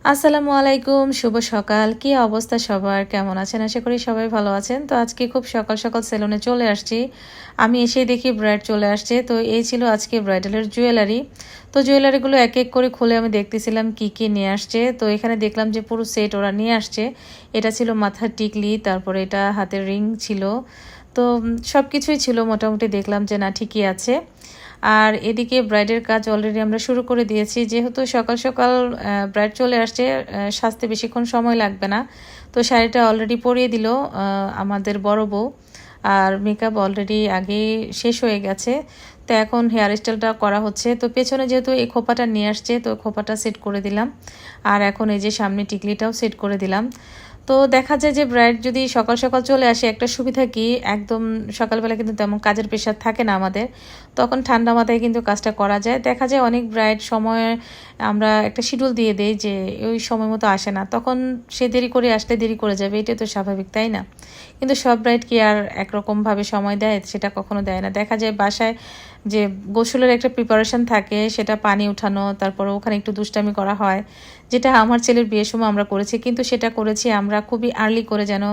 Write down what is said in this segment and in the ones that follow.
আসসালামু আলাইকুম, শুভ সকাল। কি অবস্থা সবার? কেমন আছেন? আশা করি সবাই ভালো আছেন। তো আজকে খুব সকাল সকাল সেলুনে চলে আসছি। আমি এসেই দেখি ব্রাইড চলে আসছে। তো এই ছিল আজকে ব্রাইডালের জুয়েলারি। তো জুয়েলারিগুলো এক এক করে খুলে আমি দেখতেছিলাম কি কি নিয়ে আসছে। তো এখানে দেখলাম যে পুরো সেট ওরা নিয়ে আসছে। এটা ছিল মাথার টিকলি, তারপরে এটা হাতের রিং ছিল। তো সব কিছুই ছিল, মোটামুটি দেখলাম যে না ঠিকই আছে। আর এদিকে ব্রাইডের কাজ অলরেডি আমরা শুরু করে দিয়েছি, যেহেতু সকাল সকাল ব্রাইড চলে আসছে, সাজতে বেশিক্ষণ সময় লাগবে না। তো শাড়িটা অলরেডি পরিয়ে দিল আমাদের বড় বউ। আর মেকআপ অলরেডি আগেই শেষ হয়ে গেছে। তো এখন হেয়ার স্টাইলটা করা হচ্ছে। তো পেছনে যেহেতু এই খোপাটা নিয়ে আসছে, তো খোপাটা সেট করে দিলাম। আর এখন এই যে সামনে টিকলিটাও সেট করে দিলাম। তো দেখা যায় যে ব্রাইড যদি সকাল সকাল চলে আসে, একটা সুবিধা কি, একদম সকালবেলা কিন্তু তেমন কাজের প্রেশার থাকে না আমাদের, তখন ঠান্ডা মাথায় কিন্তু কাজটা করা যায়। দেখা যায় অনেক ব্রাইড সময় আমরা একটা শিডিউল দিয়ে দেই যে ওই সময় মতো আসে না, তখন সে দেরি করে আসলে দেরি করে যাবে, এটাই তো স্বাভাবিক, তাই না? কিন্তু সব ব্রাইড কি আর একরকমভাবে সময় দেয়? সেটা কখনো দেয় না। দেখা যায় বাসায় যে গোসলের একটা প্রিপারেশন থাকে, সেটা পানি উঠানো, তারপর ওখানে একটু দুষ্টামি করা হয়, যেটা আমার ছেলের বিয়ের সময় আমরা করেছি, কিন্তু সেটা করেছি আমরা খুবই আর্লি করে, যেন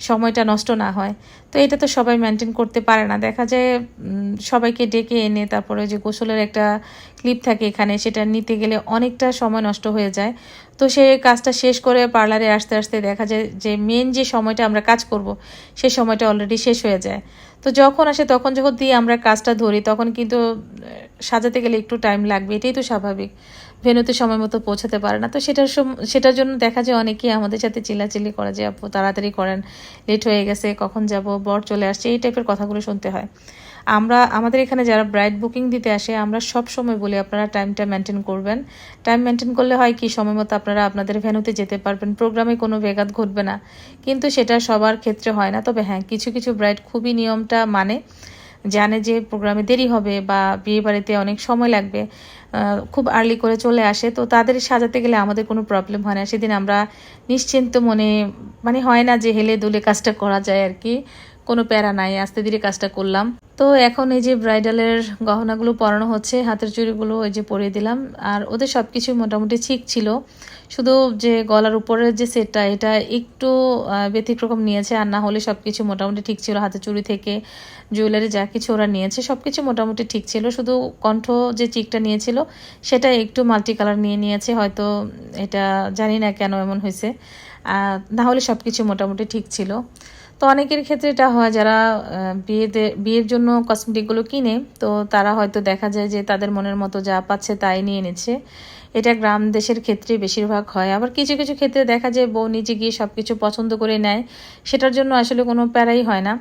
সময়টা নষ্ট না হয়। তো এটা তো সবাই মেনটেন করতে পারে না। দেখা যায় সবাইকে ডেকে এনে তারপরে যে গোসলের একটা ক্লিপ থাকে এখানে, সেটা নিতে গেলে অনেকটা সময় নষ্ট হয়ে যায়। তো সে কাজটা শেষ করে পার্লারে আসতে আসতে দেখা যায় যে মেন যে সময়টা আমরা কাজ করব, সে সময়টা অলরেডি শেষ হয়ে যায়। তো যখন আসে তখন যখন দিয়ে আমরা কাজটা ধরি, তখন কিন্তু সাজাতে গেলে একটু টাইম লাগবে, এটাই তো স্বাভাবিক। ভেন্যুতে সময় মতো পৌঁছাতে পারে না। তো সেটার জন্য দেখা যায় অনেকেই আমাদের সাথে চিল্লাচিল্লি করে যে আপু তাড়াতাড়ি করেন, লেট হয়ে গেছে, কখন যাব, বর চলে আসছে, এই টাইপের কথাগুলো শুনতে হয়। আমাদের এখানে যারা ব্রাইড বুকিং দিতে আসে, আমরা সব সময় বলি আপনারা টাইমটা মেনটেন করবেন। টাইম মেনটেন করলে হয় কি, সময় মতো আপনারা আপনাদের ভেন্যুতে যেতে পারবেন, প্রোগ্রামে কোনো ব্যাঘাত ঘটবে না। কিন্তু সেটা সবার ক্ষেত্রে হয় না। তবে হ্যাঁ, কিছু কিছু ব্রাইড খুবই নিয়মটা মানে, জানে যে প্রোগ্রামে দেরি হবে বা বিয়ে বাড়িতে অনেক সময় লাগবে, খুব আর্লি করে চলে আসে। তো তাদের সাজাতে গেলে আমাদের কোনো প্রবলেম হয় না। সেদিন আমরা নিশ্চিন্ত মনে, মানে হয় না যে হেলে দুলে কাজটা করা যায় আর কি, কোনো প্যারা নাই, আস্তে ধীরে কাজটা করলাম। তো এখন এই যে ব্রাইডালের গহনাগুলো পরানো হচ্ছে, হাতের চুড়িগুলো এই যে পরিয়ে দিলাম। আর ওদের সব কিছু মোটামুটি ঠিক ছিল, শুধু যে গলার উপরের যে সেটটা, এটা একটু ব্যতিক্রম নিয়েছে, আর না হলে সব কিছু মোটামুটি ঠিক ছিল। হাতের চুড়ি থেকে জুয়েলারি যা কিছু ওরা নিয়েছে সব কিছু মোটামুটি ঠিক ছিল, শুধু কণ্ঠ যে চিকটা নিয়েছিল সেটা একটু মাল্টি কালার নিয়েছে, হয়তো এটা জানি না কেন এমন হয়েছে। না হলে সব কিছু মোটামুটি ঠিক ছিল। তো অনেকের ক্ষেত্রে এটা হয়, যারা বিয়ের জন্য কসমেটিকগুলো কিনে, তো তারা হয়তো দেখা যায় যে তাদের মনের মতো যা পাচ্ছে তাই নিয়ে নিচ্ছে। এটা গ্রাম দেশের ক্ষেত্রে বেশিরভাগ হয়। আবার কিছু কিছু ক্ষেত্রে দেখা যায় বউ নিজে গিয়ে সব কিছু পছন্দ করে নেয়, সেটার জন্য আসলে কোনো প্যারাই হয় না।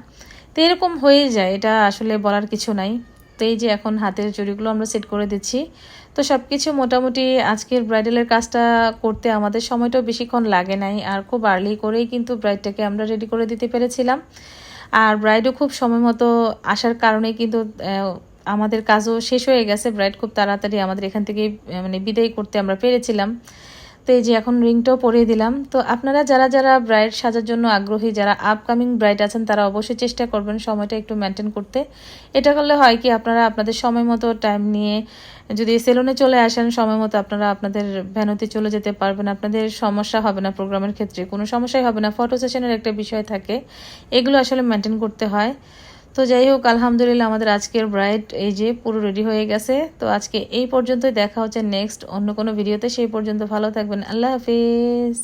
তো এরকম হয়ে যায়, এটা আসলে বলার কিছু নাই। তো এই যে এখন হাতের চুড়িগুলো আমরা সেট করে দিচ্ছি। তো সব কিছু মোটামুটি আজকের ব্রাইডালের কাজটা করতে আমাদের সময়টাও বেশিক্ষণ লাগে নাই, আর খুব আর্লি করেই কিন্তু ব্রাইডটাকে আমরা রেডি করে দিতে পেরেছিলাম। আর ব্রাইডও খুব সময় মতো আসার কারণে কিন্তু আমাদের কাজও শেষ হয়ে গেছে। ব্রাইড খুব তাড়াতাড়ি আমাদের এখান থেকে মানে বিদায় করতে আমরা পেরেছিলাম। তো এই যে এখন রিংটাও পরিয়ে দিলাম। তো আপনারা যারা যারা ব্রাইড সাজার জন্য আগ্রহী, যারা আপকামিং ব্রাইড আছেন, তারা অবশ্যই চেষ্টা করবেন সময়টা একটু মেনটেন করতে। এটা করলে হয় কি, আপনারা আপনাদের সময় মতো টাইম নিয়ে যদি সেলুনে চলে আসেন, সময় মতো আপনারা আপনাদের ভ্যানুতে চলে যেতে পারবেন। আপনাদের সমস্যা হবে না, প্রোগ্রামের ক্ষেত্রে কোনো সমস্যাই হবে না। ফটো সেশনের একটা বিষয় থাকে, এগুলো আসলে মেনটেন করতে হয়। তো যাই হোক, আলহামদুলিল্লাহ আমাদের আজকের ব্রাইড এই যে পুরো রেডি হয়ে গেছে। তো আজকে এই পর্যন্তই, দেখা হচ্ছে নেক্সট অন্য কোনো ভিডিওতে। সেই পর্যন্ত ভালো থাকবেন, আল্লাহ হাফিজ।